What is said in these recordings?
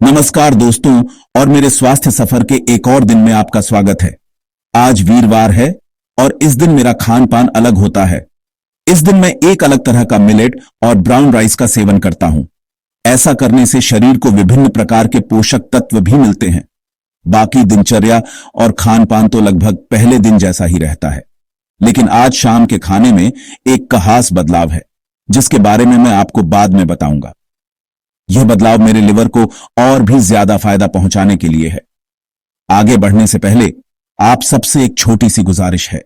नमस्कार दोस्तों, और मेरे स्वास्थ्य सफर के एक और दिन में आपका स्वागत है। आज वीरवार है और इस दिन मेरा खान पान अलग होता है। इस दिन मैं एक अलग तरह का मिलेट और ब्राउन राइस का सेवन करता हूं। ऐसा करने से शरीर को विभिन्न प्रकार के पोषक तत्व भी मिलते हैं। बाकी दिनचर्या और खान पान तो लगभग पहले दिन जैसा ही रहता है, लेकिन आज शाम के खाने में एक खास बदलाव है, जिसके बारे में मैं आपको बाद में बताऊंगा। यह बदलाव मेरे लिवर को और भी ज्यादा फायदा पहुंचाने के लिए है। आगे बढ़ने से पहले आप सबसे एक छोटी सी गुजारिश है।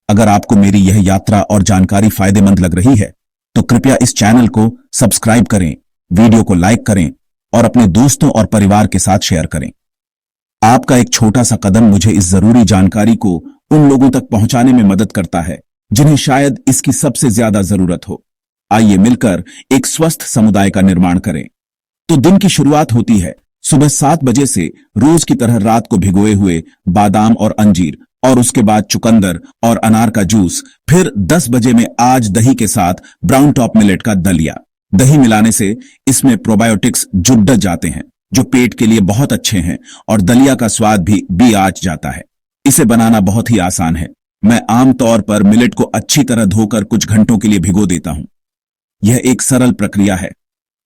अगर आपको मेरी यह यात्रा और जानकारी फायदेमंद लग रही है तो कृपया इस चैनल को सब्सक्राइब करें, वीडियो को लाइक करें और अपने दोस्तों और परिवार के साथ शेयर करें। आपका एक छोटा सा कदम मुझे इस जरूरी जानकारी को उन लोगों तक पहुंचाने में मदद करता है जिन्हें शायद इसकी सबसे ज्यादा जरूरत हो। आइए मिलकर एक स्वस्थ समुदाय का निर्माण करें। तो दिन की शुरुआत होती है सुबह 7 बजे से रोज की तरह रात को भिगोए हुए बादाम और अंजीर, और उसके बाद चुकंदर और अनार का जूस। फिर 10 बजे में आज दही के साथ ब्राउन टॉप मिलेट का दलिया। दही मिलाने से इसमें प्रोबायोटिक्स जुड़ जाते हैं जो पेट के लिए बहुत अच्छे हैं, और दलिया का स्वाद भी आ जाता है। इसे बनाना बहुत ही आसान है। मैं आमतौर पर मिलेट को अच्छी तरह धोकर कुछ घंटों के लिए भिगो देता हूं। यह एक सरल प्रक्रिया है,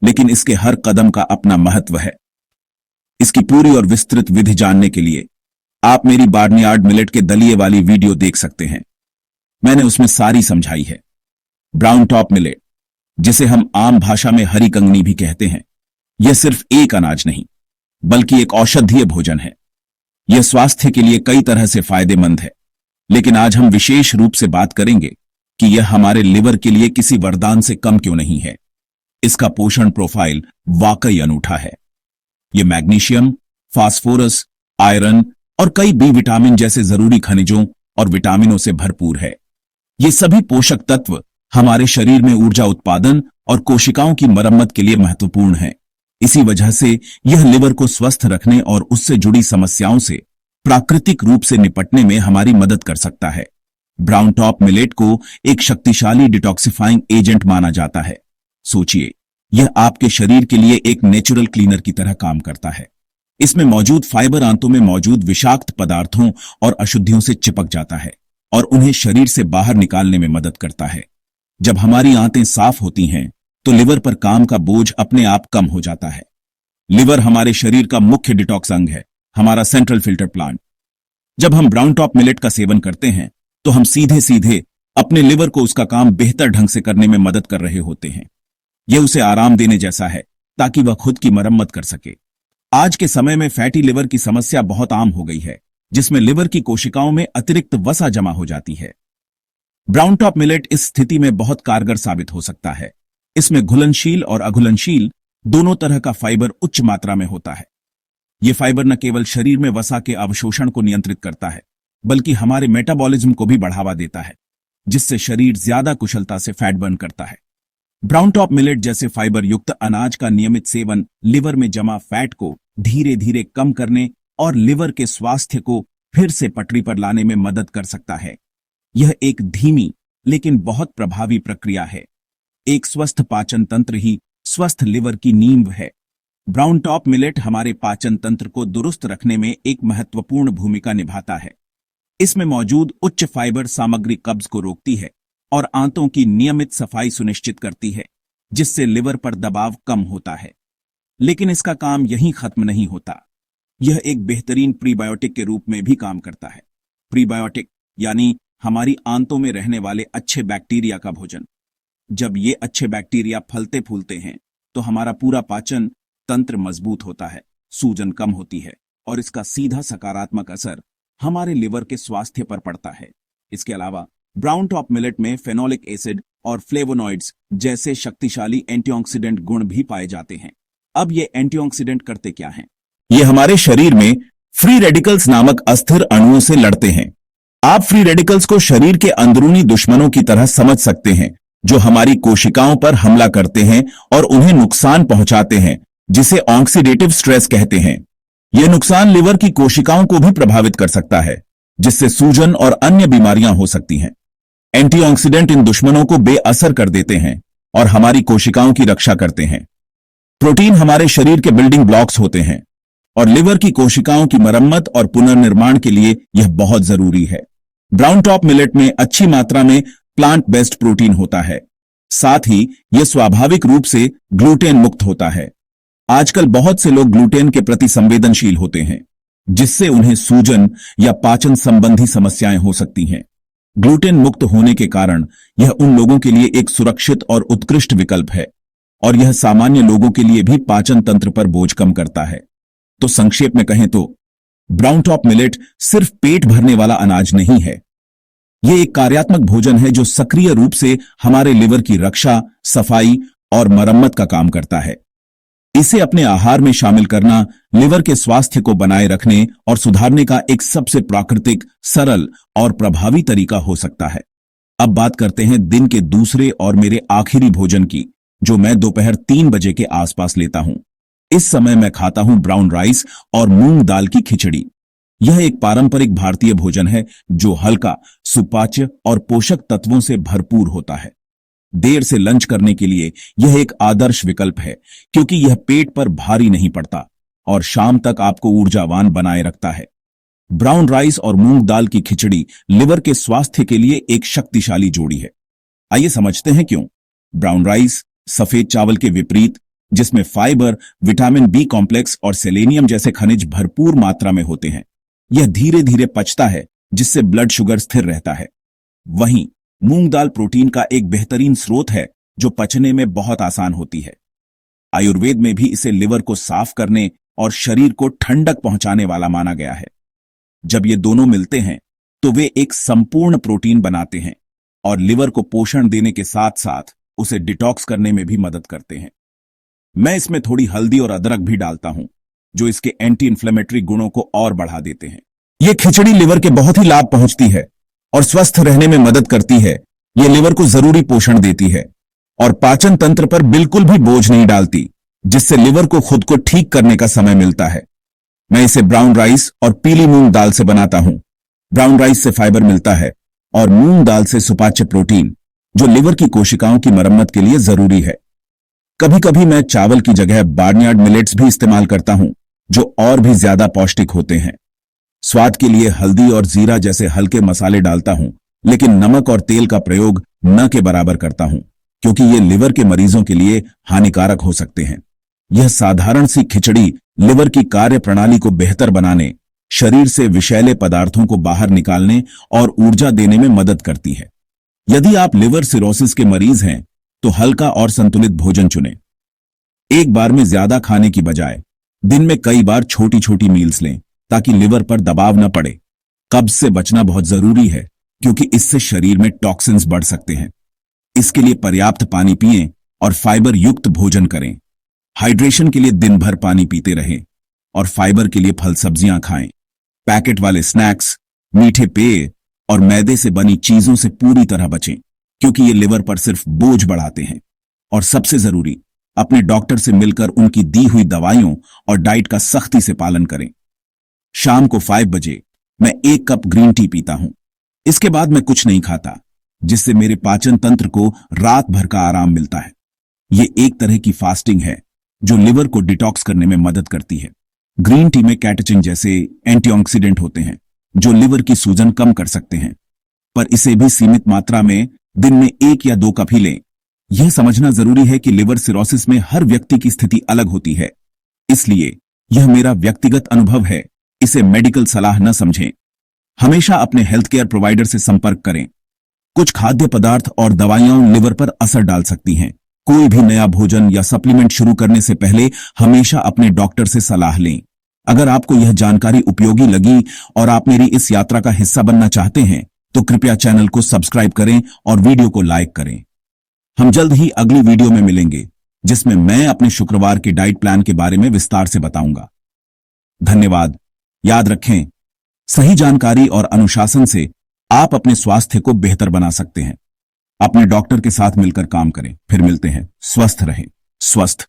लेकिन इसके हर कदम का अपना महत्व है। इसकी पूरी और विस्तृत विधि जानने के लिए आप मेरी बार्नयार्ड मिलेट के दलिए वाली वीडियो देख सकते हैं। मैंने उसमें सारी समझाई है। ब्राउन टॉप मिलेट, जिसे हम आम भाषा में हरी कंगनी भी कहते हैं, यह सिर्फ एक अनाज नहीं बल्कि एक औषधीय भोजन है। यह स्वास्थ्य के लिए कई तरह से फायदेमंद है, लेकिन आज हम विशेष रूप से बात करेंगे कि यह हमारे लिवर के लिए किसी वरदान से कम क्यों नहीं है। इसका पोषण प्रोफाइल वाकई अनूठा है। यह मैग्नीशियम, फास्फोरस, आयरन और कई बी विटामिन जैसे जरूरी खनिजों और विटामिनों से भरपूर है। ये सभी पोषक तत्व हमारे शरीर में ऊर्जा उत्पादन और कोशिकाओं की मरम्मत के लिए महत्वपूर्ण हैं। इसी वजह से यह लिवर को स्वस्थ रखने और उससे जुड़ी समस्याओं से प्राकृतिक रूप से निपटने में हमारी मदद कर सकता है। ब्राउन टॉप मिलेट को एक शक्तिशाली डिटॉक्सिफाइंग एजेंट माना जाता है। सोचिए, यह आपके शरीर के लिए एक नेचुरल क्लीनर की तरह काम करता है। इसमें मौजूद फाइबर आंतों में मौजूद विषाक्त पदार्थों और अशुद्धियों से चिपक जाता है और उन्हें शरीर से बाहर निकालने में मदद करता है। जब हमारी आंतें साफ होती हैं तो लिवर पर काम का बोझ अपने आप कम हो जाता है। लिवर हमारे शरीर का मुख्य डिटॉक्स अंग है, हमारा सेंट्रल फिल्टर प्लांट। जब हम ब्राउन टॉप मिलेट का सेवन करते हैं तो हम सीधे सीधे अपने लिवर को उसका काम बेहतर ढंग से करने में मदद कर रहे होते हैं। यह उसे आराम देने जैसा है ताकि वह खुद की मरम्मत कर सके। आज के समय में फैटी लिवर की समस्या बहुत आम हो गई है, जिसमें लिवर की कोशिकाओं में अतिरिक्त वसा जमा हो जाती है। ब्राउन टॉप मिलेट इस स्थिति में बहुत कारगर साबित हो सकता है। इसमें घुलनशील और अघुलनशील दोनों तरह का फाइबर उच्च मात्रा में होता है। यह फाइबर न केवल शरीर में वसा के अवशोषण को नियंत्रित करता है, बल्कि हमारे मेटाबॉलिज्म को भी बढ़ावा देता है, जिससे शरीर ज्यादा कुशलता से फैट बर्न करता है। ब्राउन टॉप मिलेट जैसे फाइबर युक्त अनाज का नियमित सेवन लिवर में जमा फैट को धीरे धीरे कम करने और लिवर के स्वास्थ्य को फिर से पटरी पर लाने में मदद कर सकता है। यह एक धीमी लेकिन बहुत प्रभावी प्रक्रिया है। एक स्वस्थ पाचन तंत्र ही स्वस्थ लिवर की नींव है। ब्राउन टॉप मिलेट हमारे पाचन तंत्र को दुरुस्त रखने में एक महत्वपूर्ण भूमिका निभाता है। इसमें मौजूद उच्च फाइबर सामग्री कब्ज को रोकती है और आंतों की नियमित सफाई सुनिश्चित करती है, जिससे लिवर पर दबाव कम होता है। लेकिन इसका काम यहीं खत्म नहीं होता। यह एक बेहतरीन प्रीबायोटिक के रूप में भी काम करता है। प्रीबायोटिक यानी हमारी आंतों में रहने वाले अच्छे बैक्टीरिया का भोजन। जब ये अच्छे बैक्टीरिया फलते फूलते हैं तो हमारा पूरा पाचन तंत्र मजबूत होता है, सूजन कम होती है और इसका सीधा सकारात्मक असर हमारे लिवर के स्वास्थ्य पर पड़ता है। इसके अलावा ब्राउन टॉप मिलेट में फेनोलिक एसिड और फ्लेवोनॉइड्स जैसे शक्तिशाली एंटीऑक्सीडेंट गुण भी पाए जाते हैं। अब ये एंटीऑक्सीडेंट करते क्या हैं? ये हमारे शरीर में फ्री रेडिकल्स नामक अस्थिर अणुओं से लड़ते हैं। आप फ्री रेडिकल्स को शरीर के अंदरूनी दुश्मनों की तरह समझ सकते हैं, जो हमारी कोशिकाओं पर हमला करते हैं और उन्हें नुकसान पहुंचाते हैं, जिसे ऑक्सीडेटिव स्ट्रेस कहते हैं। यह नुकसान लिवर की कोशिकाओं को भी प्रभावित कर सकता है, जिससे सूजन और अन्य बीमारियां हो सकती हैं। एंटीऑक्सीडेंट इन दुश्मनों को बेअसर कर देते हैं और हमारी कोशिकाओं की रक्षा करते हैं। प्रोटीन हमारे शरीर के बिल्डिंग ब्लॉक्स होते हैं और लिवर की कोशिकाओं की मरम्मत और पुनर्निर्माण के लिए यह बहुत जरूरी है। ब्राउन टॉप मिलेट में अच्छी मात्रा में प्लांट बेस्ड प्रोटीन होता है। साथ ही यह स्वाभाविक रूप से ग्लूटेन मुक्त होता है। आजकल बहुत से लोग ग्लूटेन के प्रति संवेदनशील होते हैं, जिससे उन्हें सूजन या पाचन संबंधी समस्याएं हो सकती हैं। ग्लूटेन मुक्त होने के कारण यह उन लोगों के लिए एक सुरक्षित और उत्कृष्ट विकल्प है और यह सामान्य लोगों के लिए भी पाचन तंत्र पर बोझ कम करता है। तो संक्षेप में कहें तो ब्राउन टॉप मिलेट सिर्फ पेट भरने वाला अनाज नहीं है। यह एक कार्यात्मक भोजन है जो सक्रिय रूप से हमारे लिवर की रक्षा, सफाई और मरम्मत का काम करता है। इसे अपने आहार में शामिल करना लिवर के स्वास्थ्य को बनाए रखने और सुधारने का एक सबसे प्राकृतिक, सरल और प्रभावी तरीका हो सकता है। अब बात करते हैं दिन के दूसरे और मेरे आखिरी भोजन की, जो मैं दोपहर 3 बजे के आसपास लेता हूं। इस समय मैं खाता हूं ब्राउन राइस और मूंग दाल की खिचड़ी। यह एक पारंपरिक भारतीय भोजन है जो हल्का, सुपाच्य और पोषक तत्वों से भरपूर होता है। देर से लंच करने के लिए यह एक आदर्श विकल्प है, क्योंकि यह पेट पर भारी नहीं पड़ता और शाम तक आपको ऊर्जावान बनाए रखता है। ब्राउन राइस और मूंग दाल की खिचड़ी लिवर के स्वास्थ्य के लिए एक शक्तिशाली जोड़ी है। आइए समझते हैं क्यों। ब्राउन राइस सफेद चावल के विपरीत, जिसमें फाइबर, विटामिन बी कॉम्प्लेक्स और सेलेनियम जैसे खनिज भरपूर मात्रा में होते हैं। यह धीरे धीरे पचता है, जिससे ब्लड शुगर स्थिर रहता है। वहीं मूंग दाल प्रोटीन का एक बेहतरीन स्रोत है जो पचने में बहुत आसान होती है। आयुर्वेद में भी इसे लिवर को साफ करने और शरीर को ठंडक पहुंचाने वाला माना गया है। जब ये दोनों मिलते हैं तो वे एक संपूर्ण प्रोटीन बनाते हैं और लिवर को पोषण देने के साथ साथ उसे डिटॉक्स करने में भी मदद करते हैं। मैं इसमें थोड़ी हल्दी और अदरक भी डालता हूं, जो इसके एंटी इंफ्लेमेटरी गुणों को और बढ़ा देते हैं। यह खिचड़ी लिवर के बहुत ही लाभ पहुंचती है और स्वस्थ रहने में मदद करती है। यह लिवर को जरूरी पोषण देती है और पाचन तंत्र पर बिल्कुल भी बोझ नहीं डालती, जिससे लिवर को खुद को ठीक करने का समय मिलता है। मैं इसे ब्राउन राइस और पीली मूंग दाल से बनाता हूं। ब्राउन राइस से फाइबर मिलता है और मूंग दाल से सुपाच्य प्रोटीन, जो लिवर की कोशिकाओं की मरम्मत के लिए जरूरी है। कभी कभी मैं चावल की जगह बार्नयार्ड मिलेट्स भी इस्तेमाल करता हूं, जो और भी ज्यादा पौष्टिक होते हैं। स्वाद के लिए हल्दी और जीरा जैसे हल्के मसाले डालता हूं, लेकिन नमक और तेल का प्रयोग न के बराबर करता हूं, क्योंकि ये लिवर के मरीजों के लिए हानिकारक हो सकते हैं। यह साधारण सी खिचड़ी लिवर की कार्य प्रणाली को बेहतर बनाने, शरीर से विषैले पदार्थों को बाहर निकालने और ऊर्जा देने में मदद करती है। यदि आप लिवर सिरोसिस के मरीज हैं तो हल्का और संतुलित भोजन चुनें। एक बार में ज्यादा खाने की बजाय दिन में कई बार छोटी छोटी मील्स लें, ताकि लिवर पर दबाव न पड़े। कब्ज से बचना बहुत जरूरी है, क्योंकि इससे शरीर में टॉक्सिन्स बढ़ सकते हैं। इसके लिए पर्याप्त पानी पिएं और फाइबर युक्त भोजन करें। हाइड्रेशन के लिए दिन भर पानी पीते रहें और फाइबर के लिए फल सब्जियां खाएं। पैकेट वाले स्नैक्स, मीठे पेय और मैदे से बनी चीजों से पूरी तरह बचें, क्योंकि ये लिवर पर सिर्फ बोझ बढ़ाते हैं। और सबसे जरूरी, अपने डॉक्टर से मिलकर उनकी दी हुई दवाइयों और डाइट का सख्ती से पालन करें। शाम को 5 बजे मैं 1 कप ग्रीन टी पीता हूं। इसके बाद मैं कुछ नहीं खाता, जिससे मेरे पाचन तंत्र को रात भर का आराम मिलता है। ये एक तरह की फास्टिंग है जो लिवर को डिटॉक्स करने में मदद करती है। ग्रीन टी में कैटेचिन जैसे एंटीऑक्सीडेंट होते हैं, जो लिवर की सूजन कम कर सकते हैं, पर इसे भी सीमित मात्रा में दिन में 1 या 2 कप ही लें। यह समझना जरूरी है कि लिवर सिरोसिस में हर व्यक्ति की स्थिति अलग होती है, इसलिए यह मेरा व्यक्तिगत अनुभव है। इसे मेडिकल सलाह न समझें। हमेशा अपने हेल्थ केयर प्रोवाइडर से संपर्क करें। कुछ खाद्य पदार्थ और दवाइयां लिवर पर असर डाल सकती हैं। कोई भी नया भोजन या सप्लीमेंट शुरू करने से पहले हमेशा अपने डॉक्टर से सलाह लें। अगर आपको यह जानकारी उपयोगी लगी और आप मेरी इस यात्रा का हिस्सा बनना चाहते हैं, तो कृपया चैनल को सब्सक्राइब करें और वीडियो को लाइक करें। हम जल्द ही अगली वीडियो में मिलेंगे, जिसमें मैं अपने शुक्रवार के डाइट प्लान के बारे में विस्तार से बताऊंगा। धन्यवाद। याद रखें, सही जानकारी और अनुशासन से आप अपने स्वास्थ्य को बेहतर बना सकते हैं। अपने डॉक्टर के साथ मिलकर काम करें। फिर मिलते हैं। स्वस्थ रहें, स्वस्थ